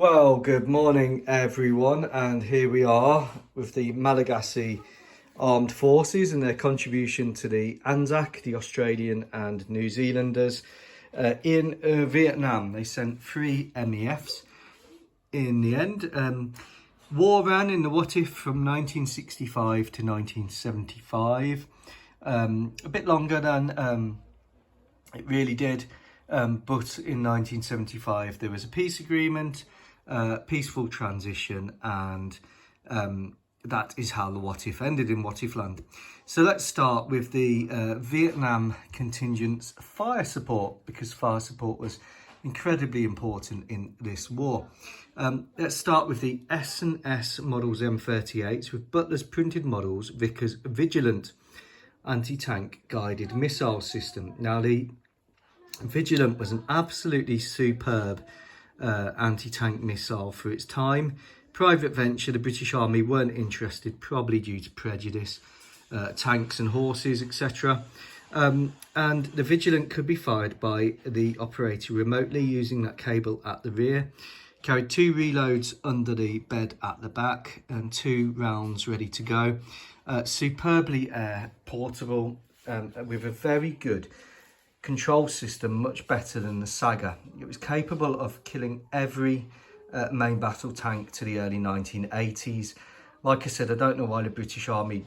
Well, good morning everyone, and here we are with the Malagasy Armed Forces and their contribution to the Anzac, the Australian and New Zealanders in Vietnam. They sent 3 MEFs in the end. War ran in the What If from 1965 to 1975, a bit longer than it really did, but in 1975 there was a peace agreement, peaceful transition, and that is how the What If ended in What If land. So let's start with the Vietnam contingent's fire support, because fire support was incredibly important in this war. Let's start with the S&S models M38s with Butler's printed models Vickers Vigilant anti-tank guided missile system. Now the Vigilant was an absolutely superb anti-tank missile for its time. Private venture, the British Army weren't interested, probably due to prejudice, tanks and horses, etc. And the Vigilant could be fired by the operator remotely using that cable at the rear. Carried 2 reloads under the bed at the back and 2 rounds ready to go. Superbly air portable, with a very good control system, much better than the Saga. It was capable of killing every main battle tank to the early 1980s. Like I said, I don't know why the British Army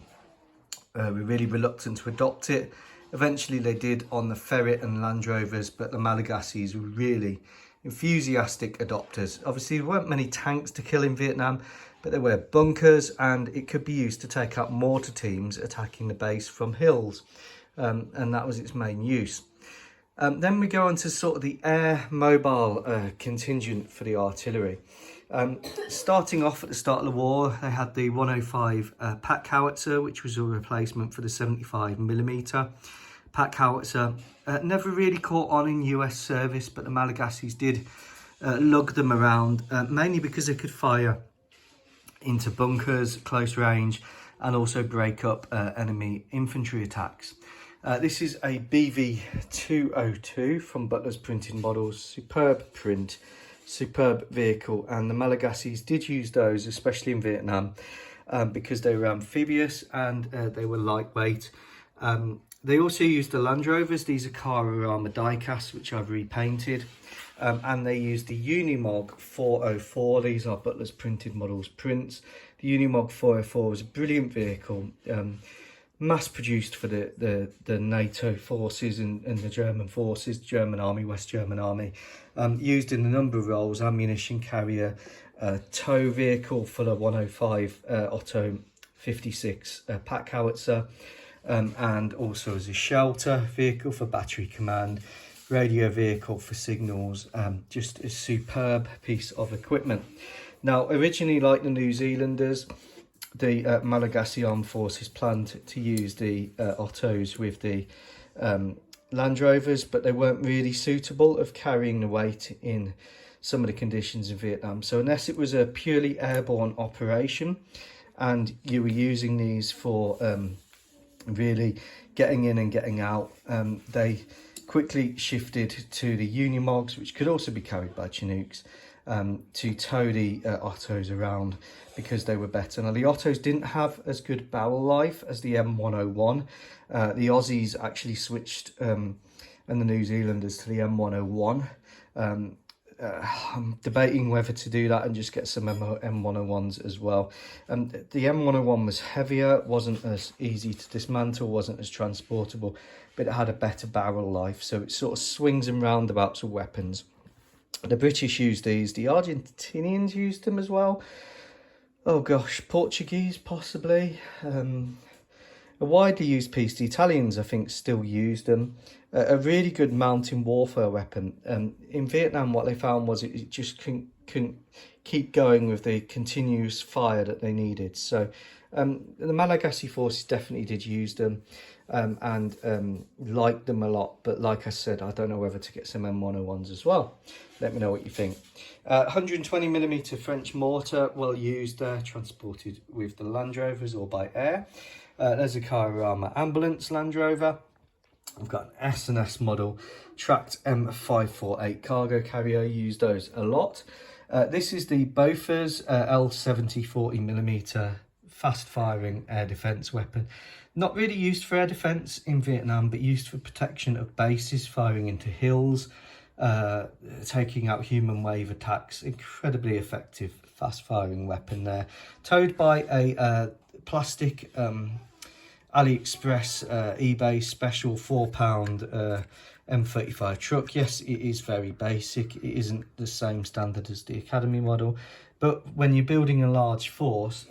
were really reluctant to adopt it. Eventually they did on the Ferret and Land Rovers, but the Malagasys were really enthusiastic adopters. Obviously there weren't many tanks to kill in Vietnam, but there were bunkers, and it could be used to take out mortar teams attacking the base from hills, and that was its main use. Then we go on to sort of the air mobile contingent for the artillery. Starting off at the start of the war, they had the 105 Pack Howitzer, which was a replacement for the 75mm Pack Howitzer. Never really caught on in US service, but the Malagasys did lug them around, mainly because they could fire into bunkers, close range, and also break up enemy infantry attacks. This is a BV202 from Butler's printed models. Superb print, superb vehicle, and the Malagasys did use those, especially in Vietnam, because they were amphibious and they were lightweight. They also used the Land Rovers. These are Carrarama die-cast, which I've repainted. And they used the Unimog 404. These are Butler's printed models prints. The Unimog 404 was a brilliant vehicle, mass produced for the NATO forces and the German forces, German Army, West German Army. Used in a number of roles: ammunition carrier, tow vehicle for the 105 Otto 56 Pack Howitzer, and also as a shelter vehicle for battery command, radio vehicle for signals. Just a superb piece of equipment. Now, originally, like the New Zealanders, the Malagasy Armed Forces planned to use the Ottos with the Land Rovers, but they weren't really suitable of carrying the weight in some of the conditions in Vietnam. So unless it was a purely airborne operation and you were using these for really getting in and getting out, they quickly shifted to the Unimogs, which could also be carried by Chinooks, to tow the Ottos around because they were better. Now, the Ottos didn't have as good barrel life as the M101. The Aussies actually switched, and the New Zealanders, to the M101. I'm debating whether to do that and just get some M101s as well. The M101 was heavier, wasn't as easy to dismantle, wasn't as transportable, but it had a better barrel life, so it sort of swings and roundabouts of weapons. The British used these, the Argentinians used them as well. Oh gosh, Portuguese possibly. A widely used piece, the Italians I think still used them. A really good mountain warfare weapon. In Vietnam, what they found was it just couldn't keep going with the continuous fire that they needed. So the Malagasy forces definitely did use them, and liked them a lot. But like I said, I don't know whether to get some M101s as well. Let me know what you think. 120mm French mortar, well used there, transported with the Land Rovers or by air. There's a Carrarama ambulance Land Rover. I've got an S&S model tracked M548 cargo carrier, used those a lot. This is the Bofors L70 40mm fast-firing air defence weapon. Not really used for air defence in Vietnam, but used for protection of bases, firing into hills, taking out human wave attacks. Incredibly effective fast-firing weapon there. Towed by a plastic AliExpress eBay special £4 M35 truck. Yes, it is very basic. It isn't the same standard as the Academy model, but when you're building a large force,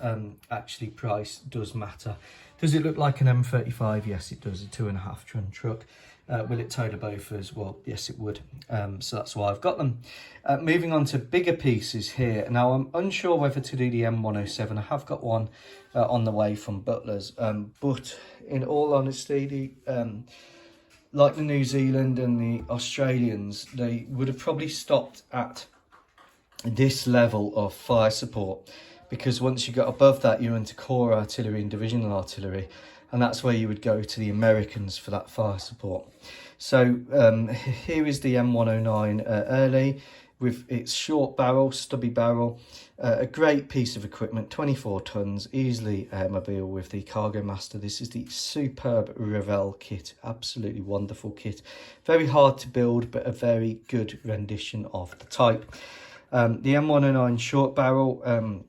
actually price does matter. Does it look like an M35? Yes, it does. A 2.5 ton truck. Will it tow the Bofors? Well, yes, it would. So that's why I've got them. Moving on to bigger pieces here. Now, I'm unsure whether to do the M107. I have got one on the way from Butler's. But in all honesty, like the New Zealand and the Australians, they would have probably stopped at this level of fire support, because once you got above that, you're into corps artillery and divisional artillery, and that's where you would go to the Americans for that fire support. So here is the M109 early, with its short barrel, stubby barrel, a great piece of equipment, 24 tons, easily mobile with the Cargo Master. This is the superb Revell kit, absolutely wonderful kit. Very hard to build, but a very good rendition of the type. The M109 short barrel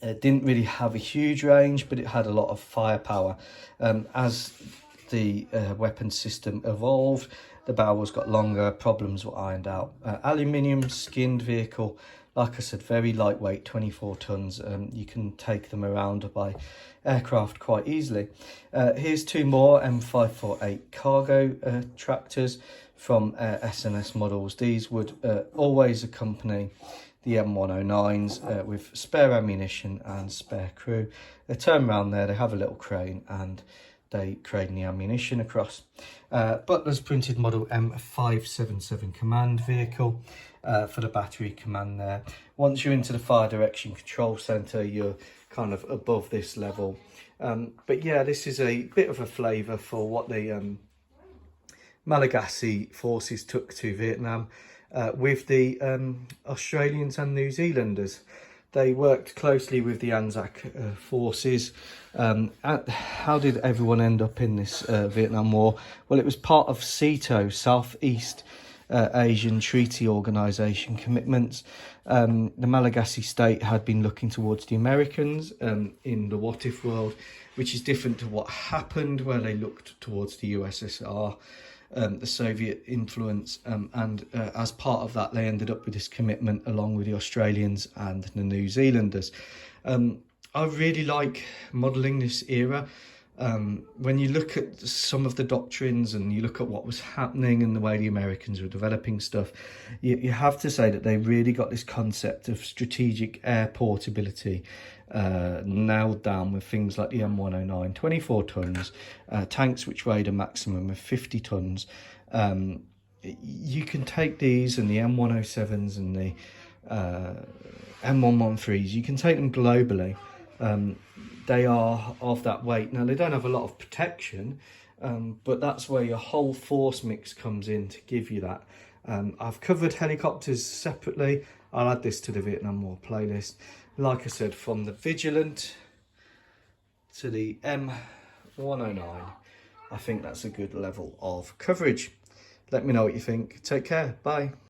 didn't really have a huge range, but it had a lot of firepower. As the weapon system evolved, the barrels got longer, problems were ironed out. Aluminium skinned vehicle, like I said, very lightweight, 24 tons. You can take them around by aircraft quite easily. Here's two more M548 cargo tractors from SNS models. These would always accompany the M109s with spare ammunition and spare crew. They turn around there, they have a little crane, and they crane the ammunition across. Butler's printed model M577 command vehicle for the battery command there. Once you're into the fire direction control centre, you're kind of above this level. But yeah, this is a bit of a flavour for what the Malagasy forces took to Vietnam with the Australians and New Zealanders. They worked closely with the Anzac forces. How did everyone end up in this Vietnam War? Well, it was part of SEATO, Southeast Asian Treaty Organisation commitments. The Malagasy state had been looking towards the Americans in the what if world, which is different to what happened, where they looked towards the USSR. The Soviet influence, and as part of that they ended up with this commitment along with the Australians and the New Zealanders. I really like modelling this era. When you look at some of the doctrines and you look at what was happening and the way the Americans were developing stuff, you have to say that they really got this concept of strategic air portability nailed down with things like the M109, 24 tons, tanks which weighed a maximum of 50 tons. You can take these and the M107s and the M113s, you can take them globally. They are of that weight. Now, they don't have a lot of protection, but that's where your whole force mix comes in to give you that. I've covered helicopters separately. I'll add this to the Vietnam War playlist. Like I said, from the Vigilant to the M109, I think that's a good level of coverage. Let me know what you think. Take care. Bye.